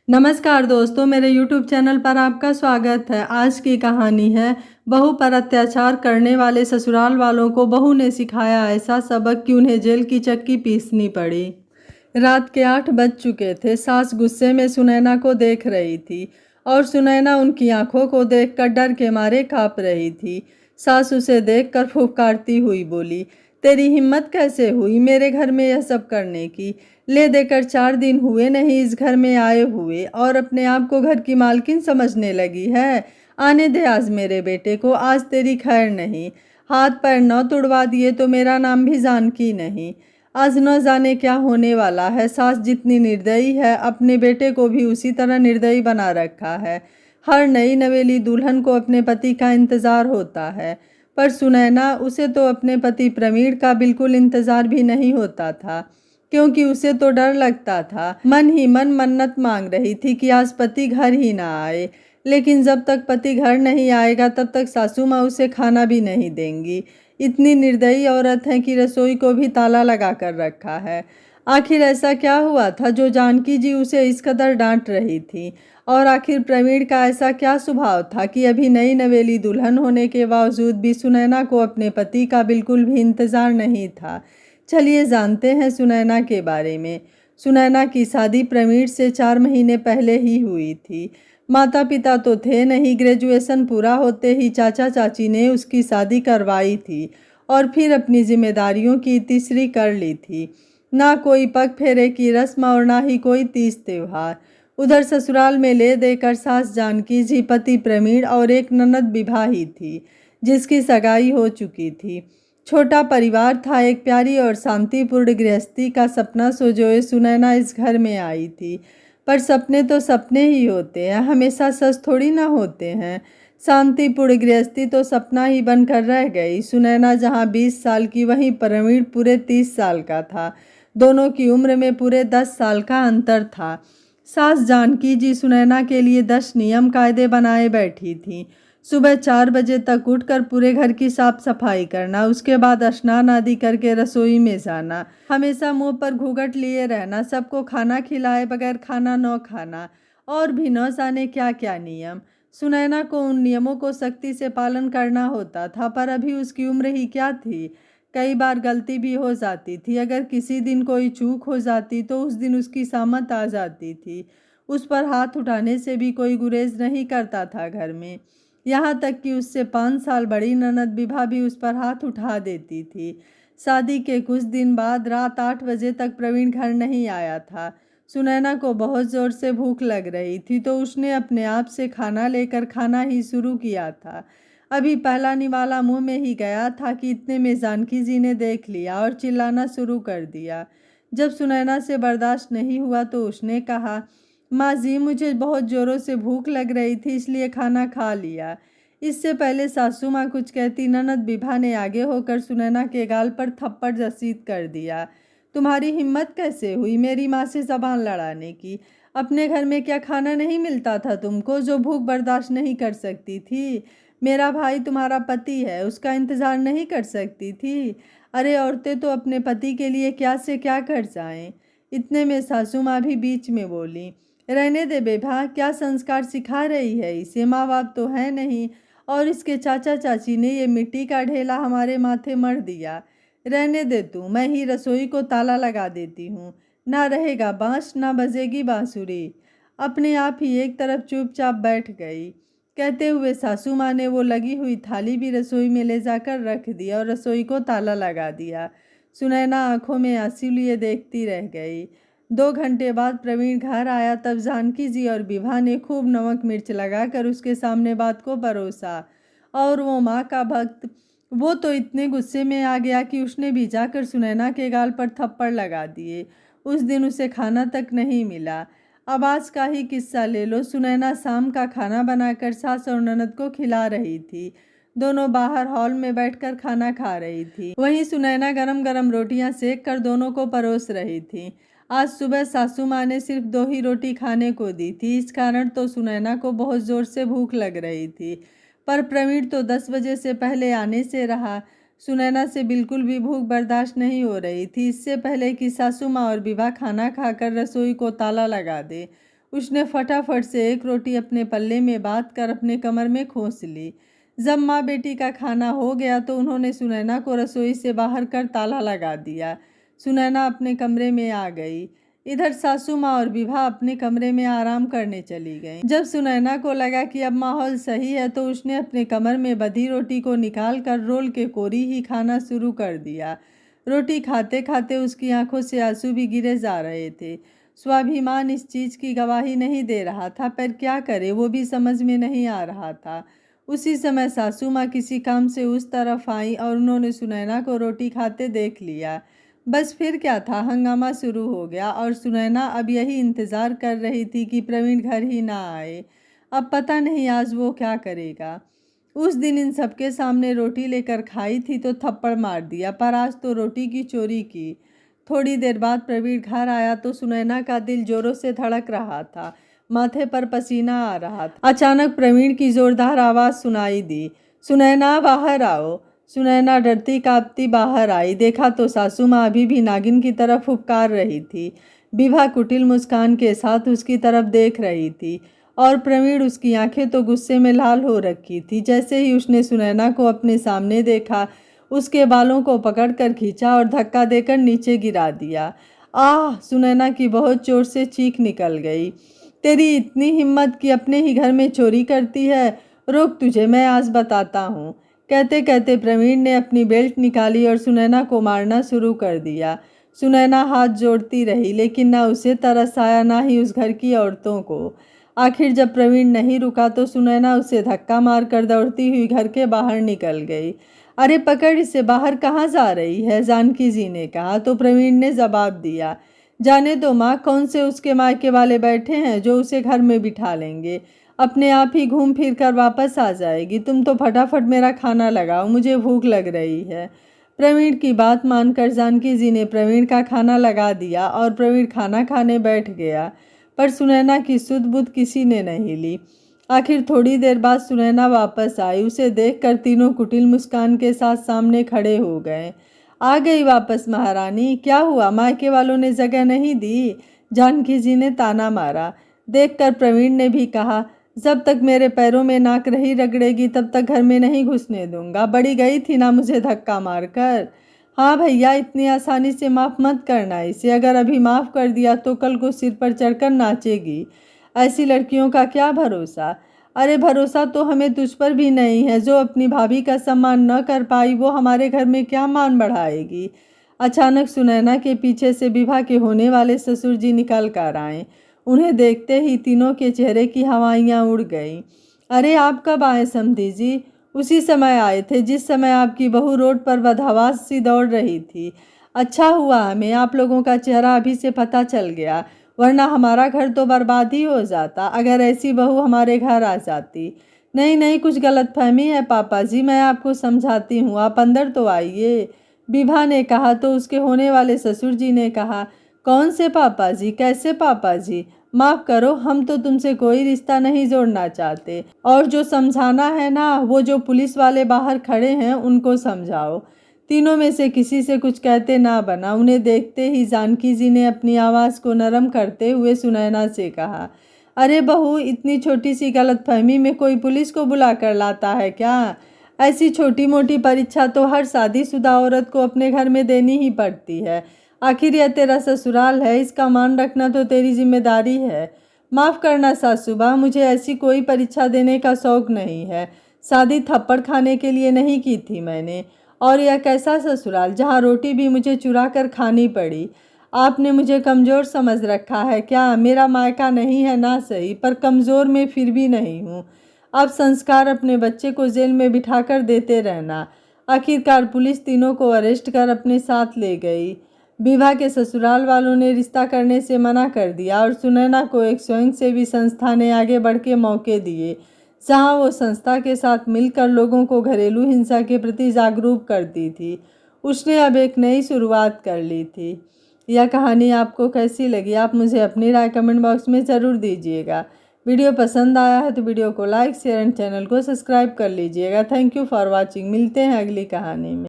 नमस्कार दोस्तों, मेरे YouTube चैनल पर आपका स्वागत है। आज की कहानी है बहू पर अत्याचार करने वाले ससुराल वालों को बहू ने सिखाया ऐसा सबक कि उन्हें जेल की चक्की पीसनी पड़ी। रात के 8 बज चुके थे। सास गुस्से में सुनैना को देख रही थी और सुनैना उनकी आंखों को देखकर डर के मारे काँप रही थी। सास उसे देखकर फुफकारती हुई बोली, तेरी हिम्मत कैसे हुई मेरे घर में यह सब करने की? ले देकर 4 दिन हुए नहीं इस घर में आए हुए और अपने आप को घर की मालकिन समझने लगी है। आने दे आज मेरे बेटे को, आज तेरी खैर नहीं। हाथ पैर न तुड़वा दिए तो मेरा नाम भी जानकी नहीं। आज न जाने क्या होने वाला है। सास जितनी निर्दयी है अपने बेटे को भी उसी तरह निर्दयी बना रखा है। हर नई नवेली दुल्हन को अपने पति का इंतज़ार होता है, पर सुनैना उसे तो अपने पति प्रवीण का बिल्कुल इंतज़ार भी नहीं होता था, क्योंकि उसे तो डर लगता था। मन ही मन मन्नत मांग रही थी कि आज पति घर ही ना आए, लेकिन जब तक पति घर नहीं आएगा तब तक सासू माँ उसे खाना भी नहीं देंगी। इतनी निर्दयी औरत है कि रसोई को भी ताला लगा कर रखा है। आखिर ऐसा क्या हुआ था जो जानकी जी उसे इस कदर डांट रही थी? और आखिर प्रवीण का ऐसा क्या स्वभाव था कि अभी नई नवेली दुल्हन होने के बावजूद भी सुनैना को अपने पति का बिल्कुल भी इंतज़ार नहीं था? चलिए जानते हैं सुनैना के बारे में। सुनैना की शादी प्रवीण से 4 महीने पहले ही हुई थी। माता पिता तो थे नहीं, ग्रेजुएशन पूरा होते ही चाचा चाची ने उसकी शादी करवाई थी और फिर अपनी जिम्मेदारियों की तीसरी कर ली थी। ना कोई पग फेरे की रस्म और ना ही कोई तीज त्योहार। उधर ससुराल में ले देकर सास जानकी जी, पति प्रवीण और एक ननद विवाही थी जिसकी सगाई हो चुकी थी। छोटा परिवार था। एक प्यारी और शांतिपूर्ण गृहस्थी का सपना सोजोए सुनैना इस घर में आई थी। पर सपने तो सपने ही होते हैं, हमेशा सच थोड़ी ना होते हैं। शांतिपूर्ण गृहस्थी तो सपना ही बनकर रह गई। सुनैना जहाँ 20 साल की, वहीं प्रवीण पूरे 30 साल का था। दोनों की उम्र में पूरे 10 साल का अंतर था। सास जानकी जी सुनैना के लिए 10 नियम कायदे बनाए बैठी थीं। सुबह 4 बजे तक उठकर पूरे घर की साफ सफाई करना, उसके बाद स्नान आदि करके रसोई में जाना, हमेशा मुंह पर घूंघट लिए रहना, सबको खाना खिलाए बगैर खाना न खाना, और भी न जाने क्या क्या नियम। सुनैना को उन नियमों को सख्ती से पालन करना होता था, पर अभी उसकी उम्र ही क्या थी। कई बार गलती भी हो जाती थी। अगर किसी दिन कोई चूक हो जाती तो उस दिन उसकी सामत आ जाती थी। उस पर हाथ उठाने से भी कोई गुरेज नहीं करता था घर में। यहाँ तक कि उससे 5 साल बड़ी ननद विभा भी उस पर हाथ उठा देती थी। शादी के कुछ दिन बाद रात 8 बजे तक प्रवीण घर नहीं आया था। सुनैना को बहुत ज़ोर से भूख लग रही थी तो उसने अपने आप से खाना लेकर खाना ही शुरू किया था। अभी पहला निवाला मुंह में ही गया था कि इतने में जानकी जी ने देख लिया और चिल्लाना शुरू कर दिया। जब सुनैना से बर्दाश्त नहीं हुआ तो उसने कहा, माँ जी मुझे बहुत ज़ोरों से भूख लग रही थी इसलिए खाना खा लिया। इससे पहले सासू माँ कुछ कहती ननद विभा ने आगे होकर सुनैना के गाल पर थप्पड़ जसीद कर दिया। तुम्हारी हिम्मत कैसे हुई मेरी माँ से ज़बान लड़ाने की? अपने घर में क्या खाना नहीं मिलता था तुमको जो भूख बर्दाश्त नहीं कर सकती थी? मेरा भाई तुम्हारा पति है, उसका इंतज़ार नहीं कर सकती थी? अरे औरतें तो अपने पति के लिए क्या से क्या कर जाएं। इतने में सासू माँ भी बीच में बोली, रहने दे बेभा, क्या संस्कार सिखा रही है इसे? माँ बाप तो है नहीं और इसके चाचा चाची ने ये मिट्टी का ढेला हमारे माथे मर दिया। रहने दे तू, मैं ही रसोई को ताला लगा देती हूँ। ना रहेगा बाँस ना बजेगी बाँसुरी। अपने आप ही एक तरफ चुपचाप बैठ गई। कहते हुए सासू माँ ने वो लगी हुई थाली भी रसोई में ले जाकर रख दिया और रसोई को ताला लगा दिया। सुनैना आंखों में आंसू लिए देखती रह गई। 2 घंटे बाद प्रवीण घर आया। तब जानकी जी और विभा ने खूब नमक मिर्च लगाकर उसके सामने बात को परोसा और वो माँ का भक्त, वो तो इतने गुस्से में आ गया कि उसने भी जाकर सुनैना के गाल पर थप्पड़ लगा दिए। उस दिन उसे खाना तक नहीं मिला। अब आज का ही किस्सा ले लो। सुनैना शाम का खाना बनाकर सास और ननद को खिला रही थी। दोनों बाहर हॉल में बैठकर खाना खा रही थी। वहीं सुनैना गरम गरम रोटियां सेक कर दोनों को परोस रही थी। आज सुबह सासू माँ ने सिर्फ 2 ही रोटी खाने को दी थी। इस कारण तो सुनैना को बहुत ज़ोर से भूख लग रही थी, पर प्रवीण तो 10 बजे से पहले आने से रहा। सुनैना से बिल्कुल भी भूख बर्दाश्त नहीं हो रही थी। इससे पहले कि सासू माँ और विभा खाना खाकर रसोई को ताला लगा दे, उसने फटाफट से एक रोटी अपने पल्ले में बांध कर अपने कमर में खोस ली। जब माँ बेटी का खाना हो गया तो उन्होंने सुनैना को रसोई से बाहर कर ताला लगा दिया। सुनैना अपने कमरे में आ गई। इधर सासू माँ और विभा अपने कमरे में आराम करने चली गईं। जब सुनैना को लगा कि अब माहौल सही है तो उसने अपने कमर में बंधी रोटी को निकाल कर रोल के कोरी ही खाना शुरू कर दिया। रोटी खाते खाते उसकी आंखों से आंसू भी गिरे जा रहे थे। स्वाभिमान इस चीज़ की गवाही नहीं दे रहा था, पर क्या करे वो भी समझ में नहीं आ रहा था। उसी समय सासू माँ किसी काम से उस तरफ आई और उन्होंने सुनैना को रोटी खाते देख लिया। बस फिर क्या था, हंगामा शुरू हो गया और सुनैना अब यही इंतज़ार कर रही थी कि प्रवीण घर ही ना आए। अब पता नहीं आज वो क्या करेगा। उस दिन इन सबके सामने रोटी लेकर खाई थी तो थप्पड़ मार दिया, पर आज तो रोटी की चोरी की। थोड़ी देर बाद प्रवीण घर आया तो सुनैना का दिल जोरों से धड़क रहा था, माथे पर पसीना आ रहा था। अचानक प्रवीण की जोरदार आवाज़ सुनाई दी, सुनैना बाहर आओ। सुनैना डरती कांपती बाहर आई। देखा तो सासू माँ अभी भी नागिन की तरफ फुफकार रही थी। विभा कुटिल मुस्कान के साथ उसकी तरफ देख रही थी और प्रवीण, उसकी आंखें तो गुस्से में लाल हो रखी थी। जैसे ही उसने सुनैना को अपने सामने देखा, उसके बालों को पकड़कर खींचा और धक्का देकर नीचे गिरा दिया। आह! सुनैना की बहुत जोर से चीख निकल गई। तेरी इतनी हिम्मत कि अपने ही घर में चोरी करती है? रुक, तुझे मैं आज बताता हूँ। कहते कहते प्रवीण ने अपनी बेल्ट निकाली और सुनैना को मारना शुरू कर दिया। सुनैना हाथ जोड़ती रही, लेकिन ना उसे तरस आया ना ही उस घर की औरतों को। आखिर जब प्रवीण नहीं रुका तो सुनैना उसे धक्का मारकर दौड़ती हुई घर के बाहर निकल गई। अरे पकड़ इसे, बाहर कहाँ जा रही है? जानकी जी ने कहा तो प्रवीण ने जवाब दिया, जाने दो माँ, कौन से उसके मायके वाले बैठे हैं जो उसे घर में बिठा लेंगे। अपने आप ही घूम फिर कर वापस आ जाएगी। तुम तो फटाफट मेरा खाना लगाओ, मुझे भूख लग रही है। प्रवीण की बात मानकर जानकी जी ने प्रवीण का खाना लगा दिया और प्रवीण खाना खाने बैठ गया, पर सुनैना की सुध बुध किसी ने नहीं ली। आखिर थोड़ी देर बाद सुनैना वापस आई। उसे देखकर तीनों कुटिल मुस्कान के साथ सामने खड़े हो गए। आ गई वापस महारानी, क्या हुआ, मायके वालों ने जगह नहीं दी? जानकी जी ने ताना मारा। देखकर प्रवीण ने भी कहा, जब तक मेरे पैरों में नाक रही रगड़ेगी तब तक घर में नहीं घुसने दूंगा। बड़ी गई थी ना मुझे धक्का मारकर। हाँ भैया, इतनी आसानी से माफ़ मत करना इसे। अगर अभी माफ़ कर दिया तो कल को सिर पर चढ़कर नाचेगी। ऐसी लड़कियों का क्या भरोसा? अरे भरोसा तो हमें तुझ पर भी नहीं है। जो अपनी भाभी का सम्मान न कर पाई वो हमारे घर में क्या मान बढ़ाएगी। अचानक सुनैना के पीछे से विभा के होने वाले ससुर जी निकल कर आए। उन्हें देखते ही तीनों के चेहरे की हवाइयाँ उड़ गईं। अरे आप कब आए समधी जी? उसी समय आए थे जिस समय आपकी बहू रोड पर बदहवास सी दौड़ रही थी। अच्छा हुआ हमें आप लोगों का चेहरा अभी से पता चल गया, वरना हमारा घर तो बर्बाद ही हो जाता अगर ऐसी बहू हमारे घर आ जाती। नहीं नहीं, कुछ गलतफहमी है पापा जी, मैं आपको समझाती हूँ, आप अंदर तो आइए। विभा ने कहा तो उसके होने वाले ससुर जी ने कहा, कौन से पापा जी? कैसे पापा जी? माफ़ करो, हम तो तुमसे कोई रिश्ता नहीं जोड़ना चाहते। और जो समझाना है ना, वो जो पुलिस वाले बाहर खड़े हैं उनको समझाओ। तीनों में से किसी से कुछ कहते ना बना। उन्हें देखते ही जानकी जी ने अपनी आवाज़ को नरम करते हुए सुनैना से कहा, अरे बहू, इतनी छोटी सी गलतफहमी में कोई पुलिस को बुला कर लाता है क्या? ऐसी छोटी मोटी परीक्षा तो हर शादीशुदा औरत को अपने घर में देनी ही पड़ती है। आखिर यह तेरा ससुराल है, इसका मान रखना तो तेरी जिम्मेदारी है। माफ़ करना सासूबा, मुझे ऐसी कोई परीक्षा देने का शौक़ नहीं है। शादी थप्पड़ खाने के लिए नहीं की थी मैंने। और यह कैसा ससुराल जहाँ रोटी भी मुझे चुरा कर खानी पड़ी। आपने मुझे कमज़ोर समझ रखा है क्या? मेरा मायका नहीं है ना सही, पर कमज़ोर में फिर भी नहीं हूँ। अब संस्कार अपने बच्चे को जेल में बिठा कर देते रहना। आखिरकार पुलिस तीनों को अरेस्ट कर अपने साथ ले गई। विभा के ससुराल वालों ने रिश्ता करने से मना कर दिया और सुनैना को एक स्वयंसेवी संस्था ने आगे बढ़ के मौके दिए, जहां वो संस्था के साथ मिलकर लोगों को घरेलू हिंसा के प्रति जागरूक करती थी। उसने अब एक नई शुरुआत कर ली थी। यह कहानी आपको कैसी लगी? आप मुझे अपनी राय कमेंट बॉक्स में ज़रूर दीजिएगा। वीडियो पसंद आया है तो वीडियो को लाइक, शेयर एंड चैनल को सब्सक्राइब कर लीजिएगा। Thank you for watching. मिलते हैं अगली कहानी में।